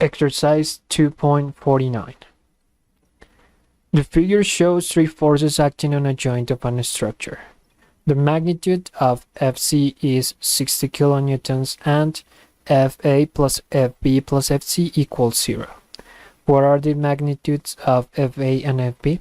Exercise 2.49. The figure shows three forces acting on a joint of a structure. The magnitude of Fc is 60 kilonewtons and Fa plus Fb plus Fc equals 0. What are the magnitudes of Fa and Fb?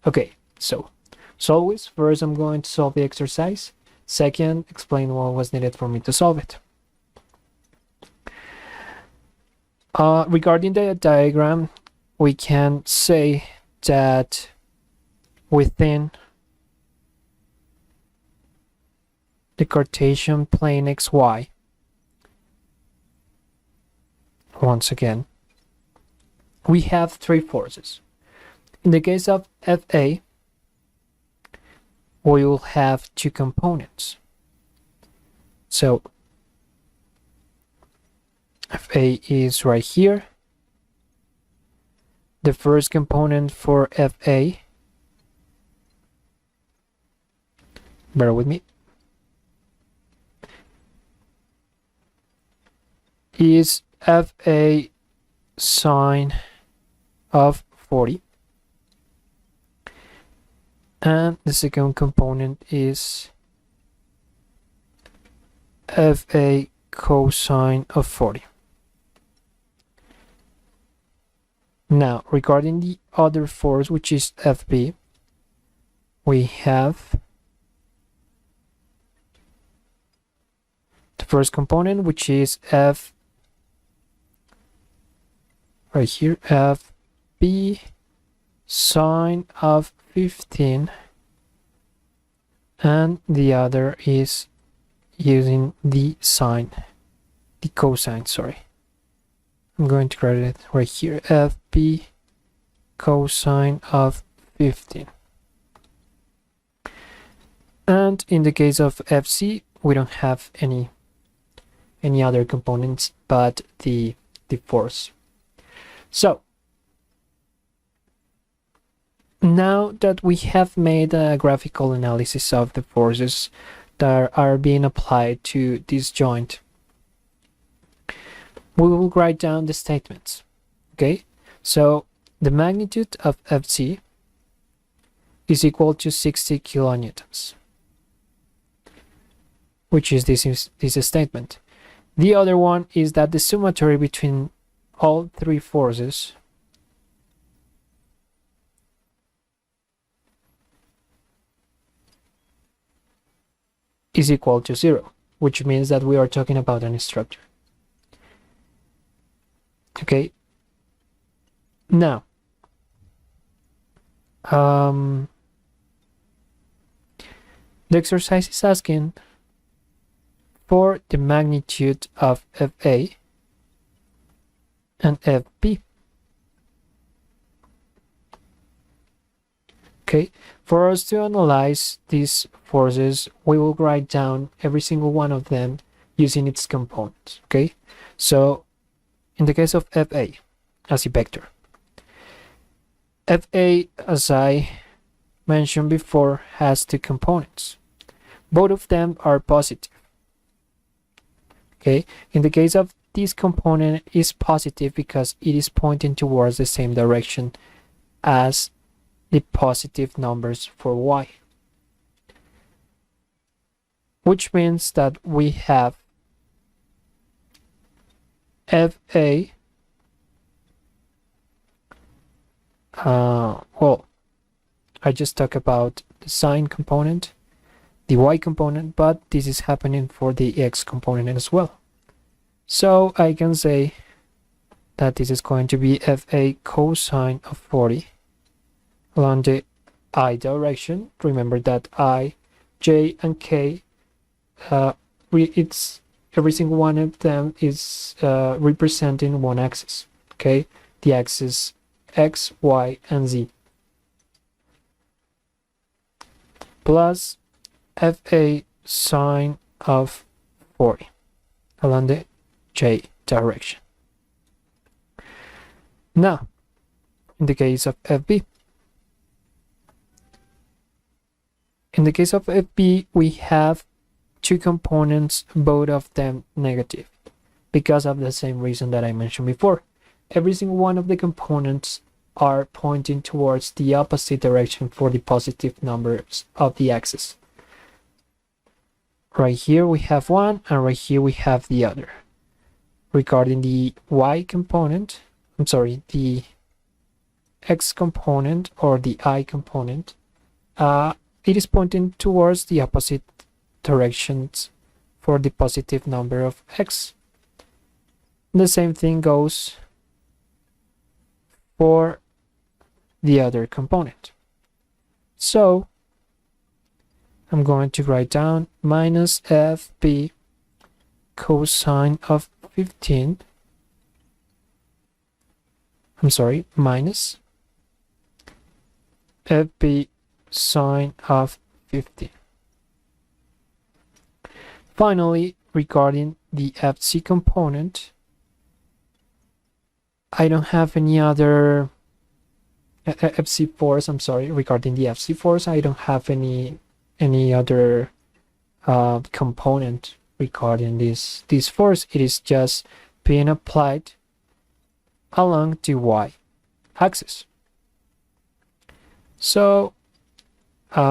Okay, so as always, first I'm going to solve the exercise. Second, explain what was needed for me to solve it. Regarding the diagram, we can say that within the Cartesian plane xy, once again, we have three forces. In the case of Fa, we will have two components. So Fa is right here. The first component for Fa, bear with me, is Fa sine of 40. And the second component is Fa cosine of 40. Now, regarding the other force, which is Fb, we have the first component, which is F, right here, Fb sine of 15, and the other is using the cosine, sorry. I'm going to write it right here, Fb cosine of 15. And in the case of Fc, we don't have any other components but the force. So now that we have made a graphical analysis of the forces that are being applied to this joint, we will write down the statements. Okay, so the magnitude of Fc is equal to 60 kilonewtons, which is this statement. The other one is that the summatory between all three forces is equal to 0, which means that we are talking about a structure. Okay, now the exercise is asking for the magnitude of Fa and Fb. Okay, for us to analyze these forces, we will write down every single one of them using its components. Okay, so in the case of Fa as a vector, Fa, as I mentioned before, has two components. Both of them are positive. Okay, in the case of this component is positive because it is pointing towards the same direction as the positive numbers for y, which means that we have Fa, well, I just talked about the sine component, the y component, but this is happening for the x component as well. So I can say that this is going to be Fa cosine of 40 along the I direction. Remember that I, J, and K, every single one of them is representing one axis. Okay, the axis X, Y, and Z, plus Fa sine of 40 along the J direction. Now, in the case of Fb, we have two components, both of them negative. because of the same reason that I mentioned before. Every single one of the components are pointing towards the opposite direction for the positive numbers of the axis. Right here we have one, and right here we have the other. Regarding the y component, the x component or the I component, it is pointing towards the opposite directions for the positive number of x. The same thing goes for the other component. So I'm going to write down minus fb cosine of 15. Minus fb sine of 15. Finally, regarding the fc component, I don't have any other fc force. Regarding the fc force, I don't have any other component regarding this force. It is just being applied along the y axis. So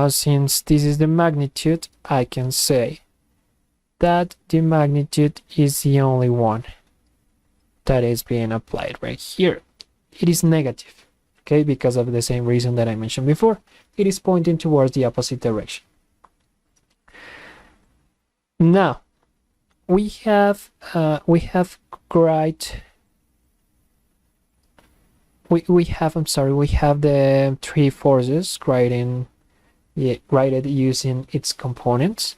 since this is the magnitude, I can say that the magnitude is the only one that is being applied right here. It is negative, okay, because of the same reason that I mentioned before. It is pointing towards the opposite direction. Now we have the three forces graded using its components,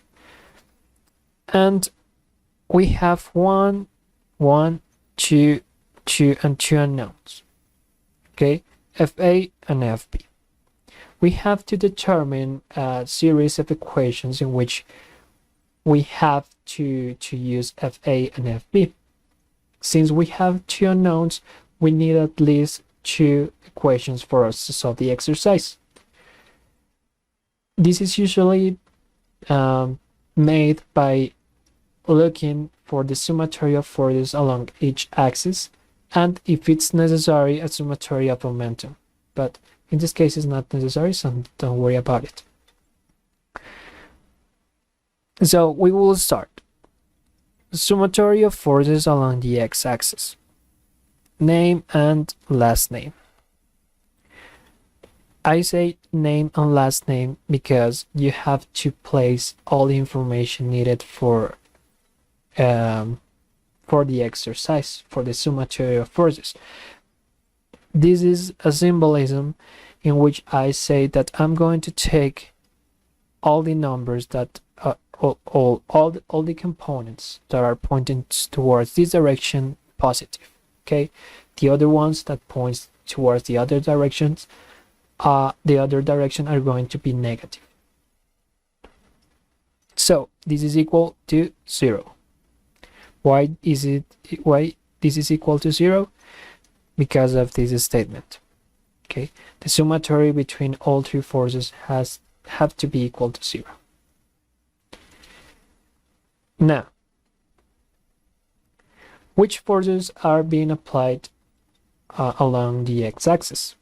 and we have 1, 2, 2, and 2 unknowns, okay, FA and FB. We have to determine a series of equations in which we have to use FA and FB. Since we have 2 unknowns, we need at least 2 equations for us to solve the exercise. This is usually made by looking for the summatory of forces along each axis, and if it's necessary, a summatory of momentum. But in this case, it's not necessary, so don't worry about it. So we will start. Summatory of forces along the x-axis. Name and last name. I say name and last name because you have to place all the information needed for the exercise, for the summatory of forces. This is a symbolism in which I say that I'm going to take all the numbers that all the components that are pointing towards this direction positive, okay? The other ones that points towards the other directions, the other direction are going to be negative. So this is equal to 0. Why this is equal to 0? Because of this statement, okay? The summatory between all 3 forces have to be equal to 0. Now, which forces are being applied along the x-axis?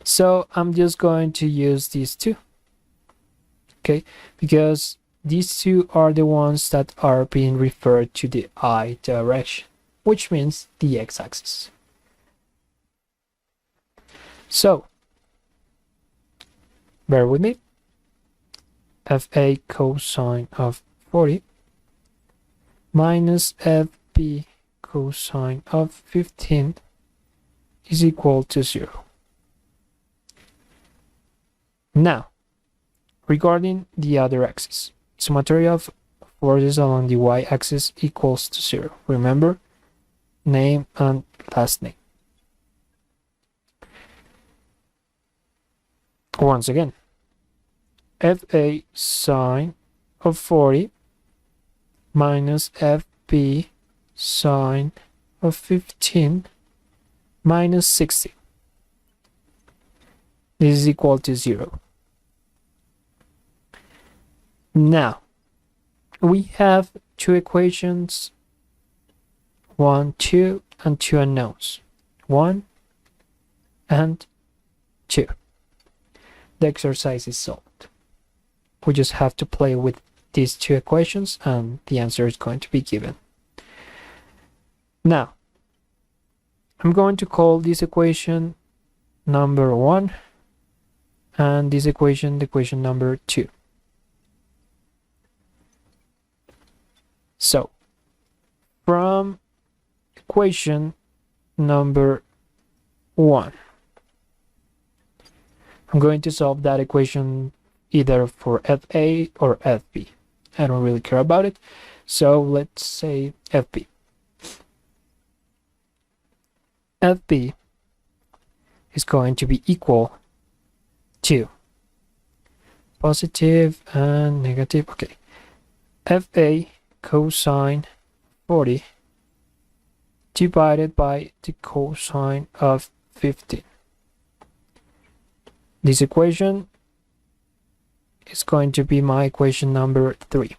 So I'm just going to use these 2, okay, because these 2 are the ones that are being referred to the I direction, which means the x-axis. So bear with me. FA cosine of 40 minus FB cosine of 15 is equal to 0. Now, regarding the other axis, summatory of forces along the y-axis equals to 0. Remember, name and last name. Once again, FA sine of 40 minus FB sine of 15 minus 60. This is equal to 0. Now, we have two equations, 1, 2, and two unknowns, 1 and 2. The exercise is solved. We just have to play with these two equations and the answer is going to be given. Now, I'm going to call this equation number 1 and this equation the equation number 2. So, from equation number 1, I'm going to solve that equation either for FA or FB. I don't really care about it. So let's say FB. FB is going to be equal to positive and negative. Okay. FA cosine 40 divided by the cosine of 15. This equation is going to be my equation number 3.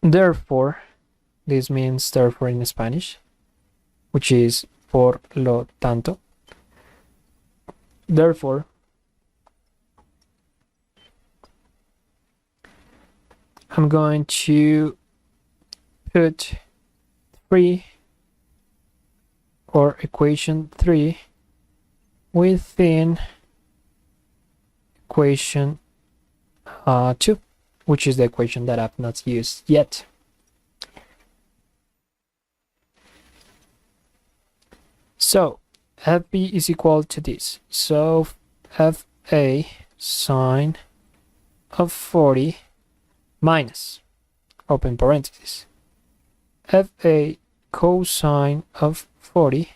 Therefore, this means therefore in Spanish, which is por lo tanto. Therefore, I'm going to put 3 or equation 3 within equation 2, which is the equation that I've not used yet. So FB is equal to this. So FA sine of 40 minus, open parenthesis, FA cosine of 40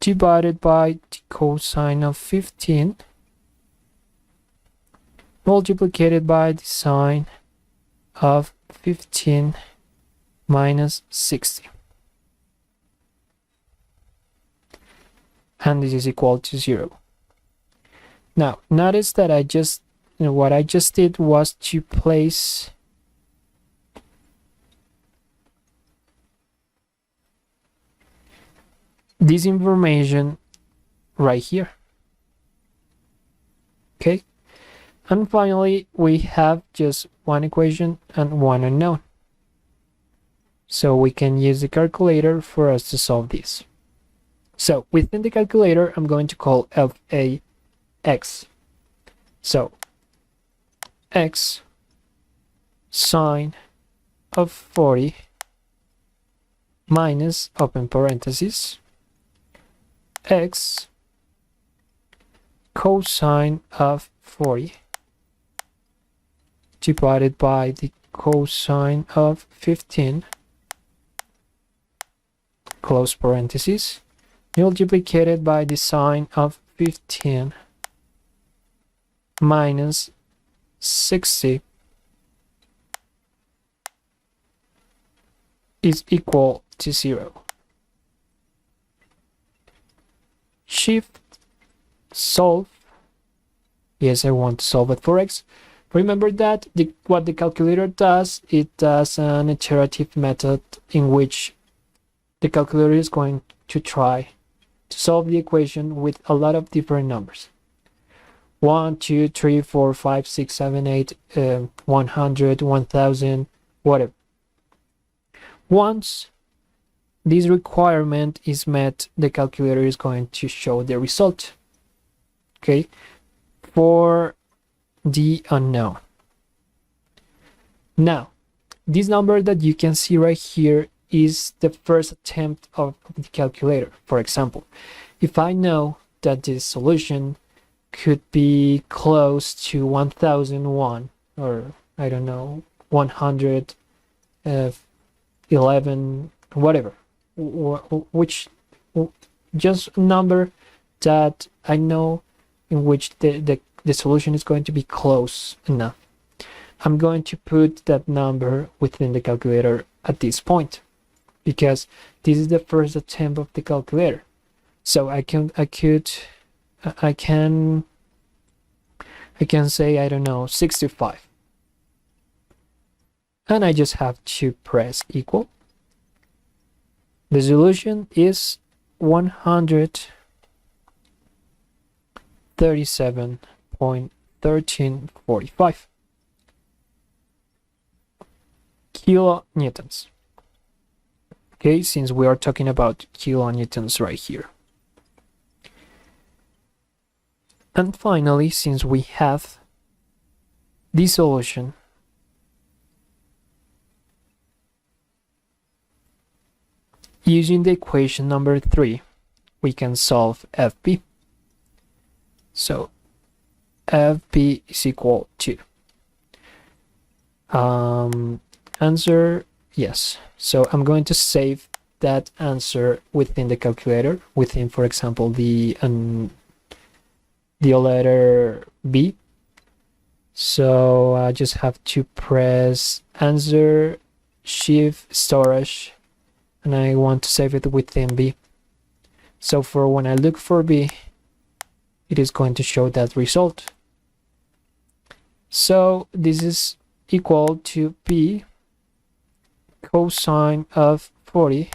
divided by the cosine of 15 multiplied by the sine of 15 minus 60. And this is equal to 0. Now, notice that what I just did was to place this information right here. Okay, and finally we have just one equation and one unknown, so we can use the calculator for us to solve this. So within the calculator I'm going to call FA x. So x sine of 40 minus, open parenthesis, x cosine of 40 divided by the cosine of 15, close parenthesis, multiplied by the sine of 15 minus 60 is equal to 0. Shift solve. Yes, I want to solve it for x. Remember that what the calculator does, it does an iterative method in which the calculator is going to try to solve the equation with a lot of different numbers. 1, 2, 3, 4, 5, 6, 7, 8, 100, 1000, whatever. Once this requirement is met, the calculator is going to show the result. Okay, for the unknown. Now, this number that you can see right here is the first attempt of the calculator. For example, if I know that this solution could be close to 1001, or I don't know, 111, whatever, which just a number that I know in which the solution is going to be close enough, I'm going to put that number within the calculator at this point, because this is the first attempt of the calculator. So I can I can say, I don't know, 65. And I just have to press equal. The solution is 137.1345 kilonewtons. Okay, since we are talking about kilonewtons right here. And finally, since we have the solution, using the equation number 3, we can solve FB. So FB is equal to answer, yes. So I'm going to save that answer within the calculator, within, for example, the letter B. So I just have to press answer, shift, storage, and I want to save it within B. So for when I look for B, it is going to show that result. So this is equal to P cosine of 40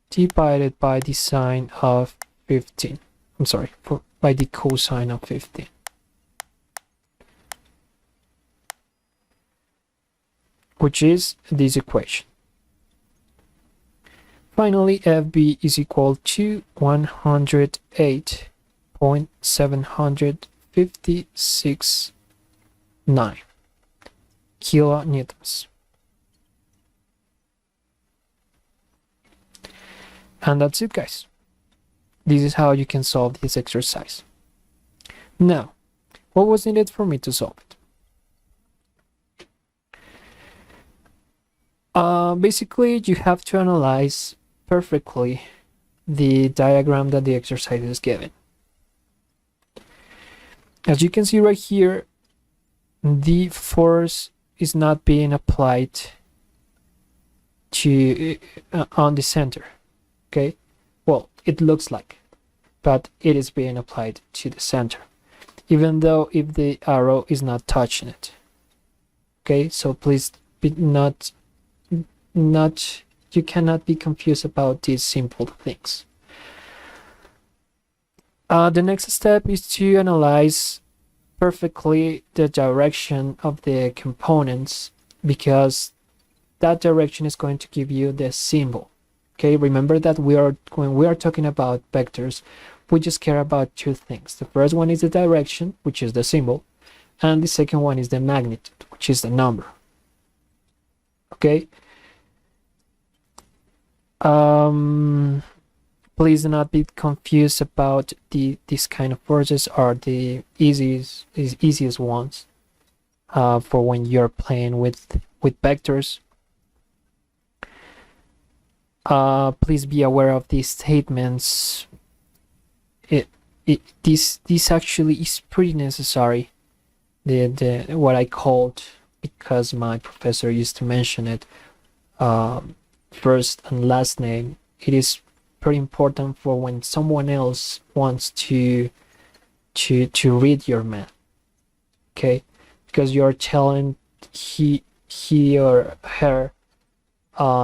divided by the sine of 15. I'm sorry, by the cosine of 15. Which is this equation. Finally, FB is equal to 108.756.9 kilonewtons. And that's it, guys. This is how you can solve this exercise. Now, what was needed for me to solve it? Basically, you have to analyze perfectly the diagram that the exercise is given. As you can see right here, the force is not being applied to on the center. Okay, well, it looks like, but it is being applied to the center, even though if the arrow is not touching it. Okay, so please be not you cannot be confused about these simple things. The next step is to analyze perfectly the direction of the components, because that direction is going to give you the symbol. Okay, remember that when we are talking about vectors, we just care about two things. The first one is the direction, which is the symbol, and the second one is the magnitude, which is the number. Okay. Please do not be confused about these kind of forces are the easiest ones for when you're playing with vectors. Please be aware of these statements. This actually is pretty necessary. The what I called, because my professor used to mention it, first and last name. It is pretty important for when someone else wants to read your math. Okay, because you're telling he or her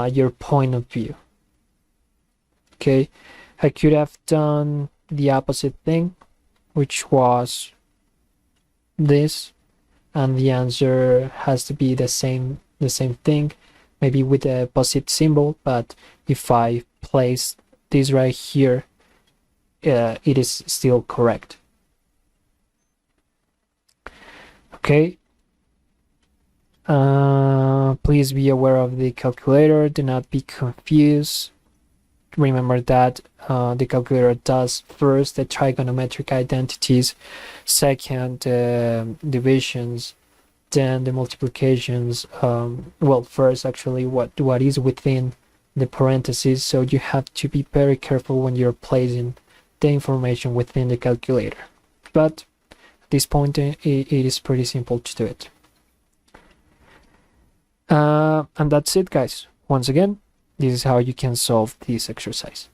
your point of view. Okay, I could have done the opposite thing, which was this, and the answer has to be the same thing, maybe with a positive symbol, but if I place this right here, it is still correct. Okay. Please be aware of the calculator. Do not be confused. Remember that the calculator does first the trigonometric identities, second divisions, then the multiplications. Well, first actually what is within the parentheses, so you have to be very careful when you're placing the information within the calculator. But at this point it is pretty simple to do it. And that's it, guys. Once again, this is how you can solve this exercise.